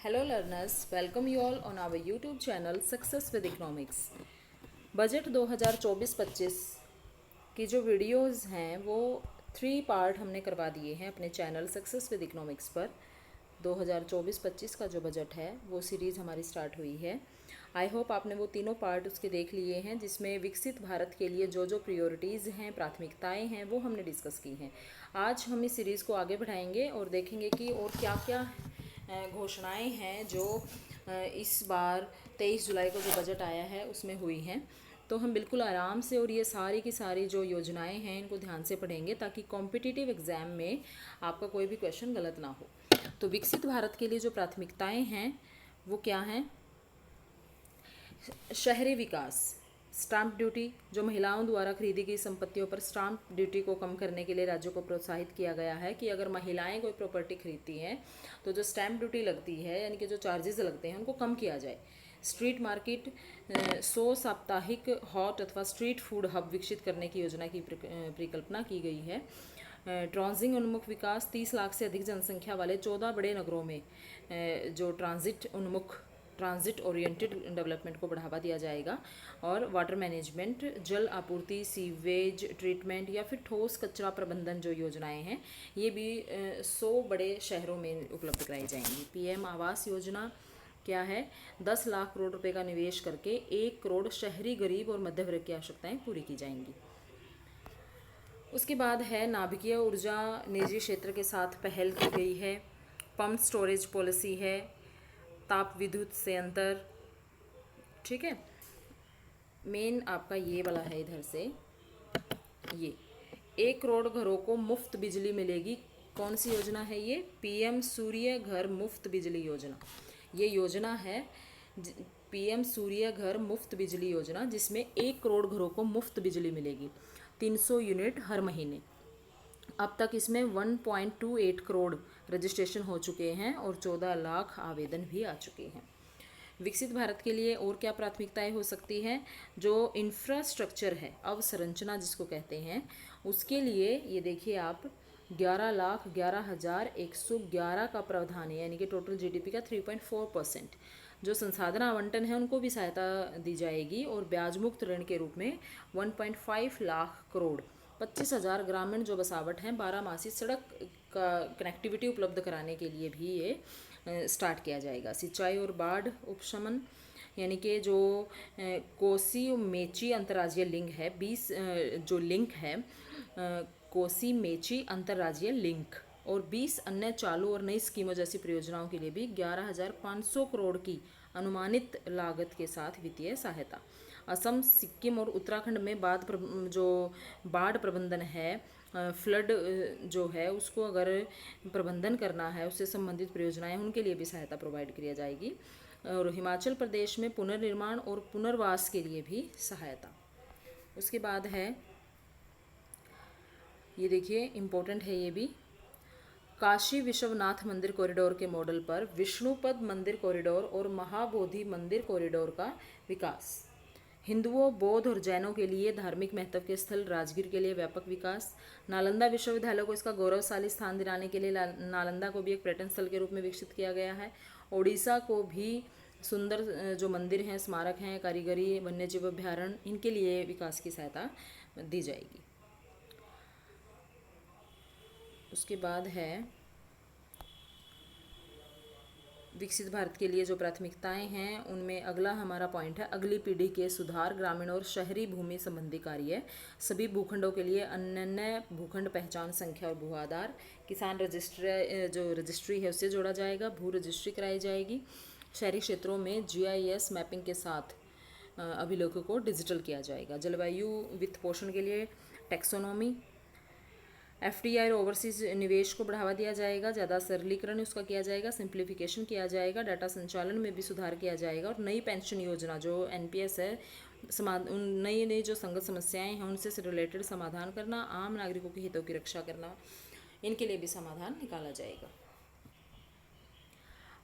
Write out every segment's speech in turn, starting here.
Hello learners, welcome you all on our YouTube channel Success with Economics। Budget 2024-25 की जो videos हैं वो 3 part हमने करवा दिए हैं अपने चैनल सक्सेस विद इकोनॉमिक्स पर। 2024-25 का जो बजट है वो सीरीज़ हमारी स्टार्ट हुई है। आई होप आपने वो तीनों पार्ट उसके देख लिए हैं, जिसमें विकसित भारत के लिए जो जो प्रियोरिटीज़ हैं, प्राथमिकताएं हैं, वो हमने डिस्कस की हैं। आज हम इस सीरीज़ को आगे बढ़ाएंगे और देखेंगे कि और क्या क्या घोषणाएं हैं जो इस बार 23 जुलाई को जो बजट आया है उसमें हुई हैं। तो हम बिल्कुल आराम से और ये सारी की सारी जो योजनाएं हैं इनको ध्यान से पढ़ेंगे ताकि कॉम्पिटिटिव एग्ज़ाम में आपका कोई भी क्वेश्चन गलत ना हो। तो विकसित भारत के लिए जो प्राथमिकताएं हैं वो क्या हैं? शहरी विकास, स्टाम्प ड्यूटी, जो महिलाओं द्वारा खरीदी गई संपत्तियों पर स्टाम्प ड्यूटी को कम करने के लिए राज्यों को प्रोत्साहित किया गया है कि अगर महिलाएं कोई प्रॉपर्टी खरीदती हैं तो जो स्टैम्प ड्यूटी लगती है यानी कि जो चार्जेस लगते हैं उनको कम किया जाए। स्ट्रीट मार्केट, 100 साप्ताहिक हॉट अथवा स्ट्रीट फूड हब विकसित करने की योजना की परिकल्पना की गई है। ट्रांजिट उन्मुख विकास, 30 लाख से अधिक जनसंख्या वाले 14 बड़े नगरों में जो ट्रांजिट ओरिएंटेड डेवलपमेंट को बढ़ावा दिया जाएगा। और वाटर मैनेजमेंट, जल आपूर्ति, सीवेज ट्रीटमेंट या फिर ठोस कचरा प्रबंधन जो योजनाएं हैं ये भी 100 बड़े शहरों में उपलब्ध कराई जाएंगी। पीएम आवास योजना क्या है? 10 लाख करोड़ रुपए का निवेश करके 1 करोड़ शहरी गरीब और मध्य वर्ग की आवश्यकताएं पूरी की जाएंगी। उसके बाद है नाभिकीय ऊर्जा, निजी क्षेत्र के साथ पहल की गई है। पम्प स्टोरेज पॉलिसी है। ताप विद्युत संयंत्र, ठीक है। मेन आपका ये वाला है इधर से, ये 1 करोड़ घरों को मुफ्त बिजली मिलेगी। कौन सी योजना है ये? पीएम सूर्य घर मुफ्त बिजली योजना। ये योजना है पीएम सूर्य घर मुफ्त बिजली योजना, जिसमें 1 करोड़ घरों को मुफ्त बिजली मिलेगी, 300 यूनिट हर महीने। अब तक इसमें 1.28 करोड़ रजिस्ट्रेशन हो चुके हैं और 14 लाख आवेदन भी आ चुके हैं। विकसित भारत के लिए और क्या प्राथमिकताएं हो सकती हैं? जो इंफ्रास्ट्रक्चर है, अवसंरचना जिसको कहते हैं, उसके लिए ये देखिए आप 11,11,111 का प्रावधान है, यानी कि टोटल जीडीपी का 3.4%। जो संसाधन आवंटन है उनको भी सहायता दी जाएगी और ब्याज मुक्त ऋण के रूप में 1.5 लाख करोड़, 25,000 ग्रामीण जो बसावट हैं, 12 मासी सड़क का कनेक्टिविटी उपलब्ध कराने के लिए भी ये स्टार्ट किया जाएगा। सिंचाई और बाढ़ उपशमन, यानी कि जो कोसी मेची अंतर्राज्यीय लिंक है, 20 जो लिंक है कोसी मेची अंतर्राज्यीय लिंक, और 20 अन्य चालू और नई स्कीमों जैसी परियोजनाओं के लिए भी 11,500 करोड़ की अनुमानित लागत के साथ वित्तीय सहायता। असम, सिक्किम और उत्तराखंड में जो बाढ़ प्रबंधन है, फ्लड जो है उसको अगर प्रबंधन करना है, उससे संबंधित परियोजनाएं, उनके लिए भी सहायता प्रोवाइड किया जाएगी। और हिमाचल प्रदेश में पुनर्निर्माण और पुनर्वास के लिए भी सहायता। उसके बाद है, ये देखिए इम्पोर्टेंट है ये भी, काशी विश्वनाथ मंदिर कॉरिडोर के मॉडल पर विष्णुपद मंदिर कॉरिडोर और महाबोधि मंदिर कॉरिडोर का विकास। हिंदुओं, बौद्ध और जैनों के लिए धार्मिक महत्व के स्थल राजगीर के लिए व्यापक विकास। नालंदा विश्वविद्यालय को इसका गौरवशाली स्थान दिलाने के लिए नालंदा को भी एक पर्यटन स्थल के रूप में विकसित किया गया है। ओडिशा को भी सुंदर जो मंदिर हैं, स्मारक हैं, कारीगरी, वन्यजीव अभ्यारण्य, इनके लिए विकास की सहायता दी जाएगी। उसके बाद है विकसित भारत के लिए जो प्राथमिकताएं हैं उनमें अगला हमारा पॉइंट है अगली पीढ़ी के सुधार, ग्रामीण और शहरी भूमि संबंधी कार्य। सभी भूखंडों के लिए अनन्य भूखंड पहचान संख्या और भू आधार। किसान रजिस्ट्री है उससे जोड़ा जाएगा, भू रजिस्ट्री कराई जाएगी। शहरी क्षेत्रों में जीआईएस मैपिंग के साथ अभिलेखों को डिजिटल किया जाएगा। जलवायु वित्त पोषण के लिए टैक्सोनॉमी, एफडीआई और ओवरसीज निवेश को बढ़ावा दिया जाएगा, ज़्यादा सरलीकरण उसका किया जाएगा, सिंप्लीफिकेशन किया जाएगा, डाटा संचालन में भी सुधार किया जाएगा। और नई पेंशन योजना जो एनपीएस है, नई जो संगत समस्याएं हैं उनसे रिलेटेड समाधान करना, आम नागरिकों के हितों की रक्षा करना, इनके लिए भी समाधान निकाला जाएगा।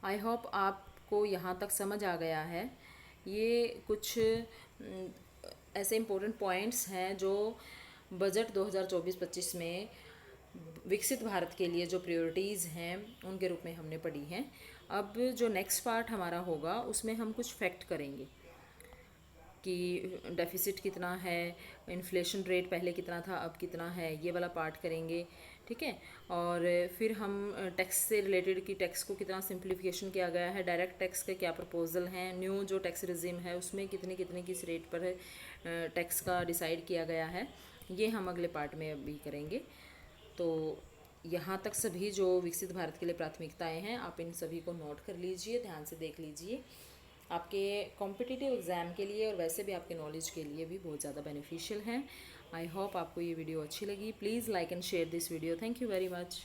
आई होप आपको यहाँ तक समझ आ गया है। ये कुछ ऐसे इम्पोर्टेंट पॉइंट्स हैं जो बजट 2024-25 में विकसित भारत के लिए जो प्रायोरिटीज़ हैं उनके रूप में हमने पढ़ी हैं। अब जो नेक्स्ट पार्ट हमारा होगा उसमें हम कुछ फैक्ट करेंगे कि डेफिसिट कितना है, इन्फ्लेशन रेट पहले कितना था अब कितना है, ये वाला पार्ट करेंगे, ठीक है। और फिर हम टैक्स से रिलेटेड कि टैक्स को कितना सिंप्लीफिकेशन किया गया है, डायरेक्ट टैक्स के क्या प्रपोजल हैं, न्यू जो टैक्स रिजीम है उसमें कितने कितने किस रेट पर टैक्स का डिसाइड किया गया है, ये हम अगले पार्ट में अभी करेंगे। तो यहाँ तक सभी जो विकसित भारत के लिए प्राथमिकताएं हैं आप इन सभी को नोट कर लीजिए, ध्यान से देख लीजिए। आपके कॉम्पिटिटिव एग्ज़ाम के लिए और वैसे भी आपके नॉलेज के लिए भी बहुत ज़्यादा बेनिफिशियल हैं। आई होप आपको ये वीडियो अच्छी लगी। Please like and share this video. Thank you very much.